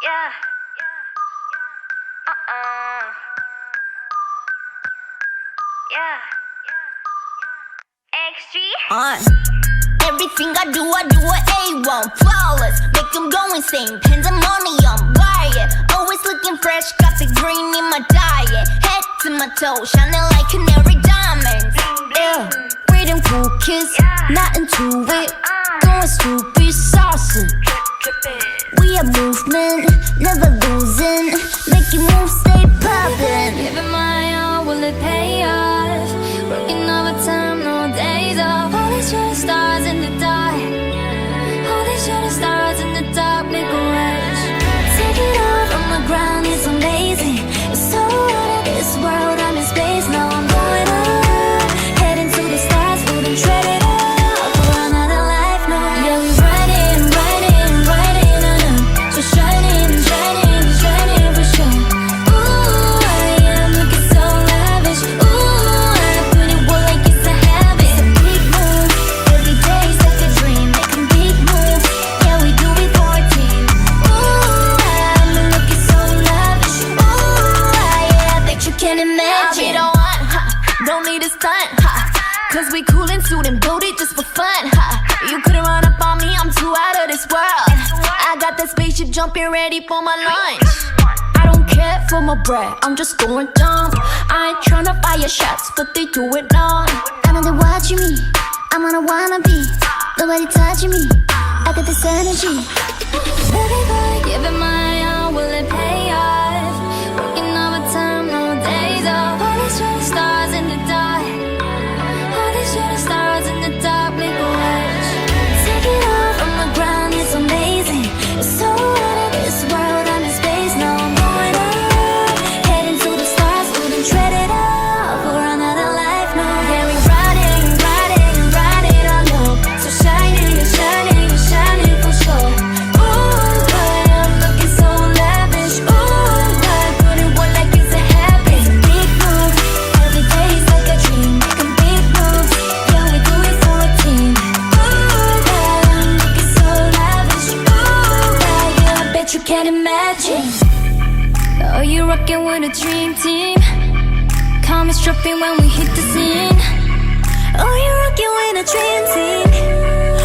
Yeah. Yeah. Everything I do it A1, flawless. Make them go insane, pandemonium, buy it. Always looking fresh, got the green in my diet. Head to my toe, shining like canary diamonds. Yeah, freedom cool kiss, not into it. Going stupid, saucing. We a movement, never losing. Making moves, stay poppin'. Giving my all, will it pay off? Working overtime, no days off. All these shooting stars in the dark. All these shooting stars in the dark make a wish. Take it off from the ground, it's amazing. It's so out of this world, I'm in space. Now I'm going up, heading to the stars, wouldn't tread it up for another life, no. Yeah, we riding up. So shining for sure. Ooh, I am looking so lavish. Ooh, I put it work like it's a habit. It's a big move, every day's like a dream. Making big moves, yeah, we do it for a team. Ooh, I'm looking so lavish. Ooh, yeah, I bet you can imagine. Don't want, don't need a stunt, cause we cool and suit and booty just for fun, You couldn't run up on me, I'm too out of this world. I got that spaceship jumping ready for my lunch. I don't care for my bread, I'm just going dumb. I ain't tryna fire shots, but they do it all. I know they're watching me, I'm on a wannabe. Nobody touching me, I got this energy. Looking for giving my all, will it pay off? Working overtime, no days off. All these shooting stars in the dark. All these shooting stars in the dark make a wish. Take it off from the ground, it's amazing. It's so out of this world, I'm in space. Now I'm going up, heading to the stars, wouldn't tread it up for another life, no. Yeah, we riding on up. So shining for sure. Ooh, I'm looking so lavish. Ooh, I put it work like it's a habit. It's a big move, every day's like a dream. Making big moves, yeah, we do it for a team. Ooh, I'm looking so lavish. Ooh, yeah, I bet you can't imagine. Oh, you're rocking with a dream team. Call me stripping when we hit the scene. Oh, you're rocking with a dream team.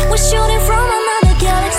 We're shooting from another galaxy.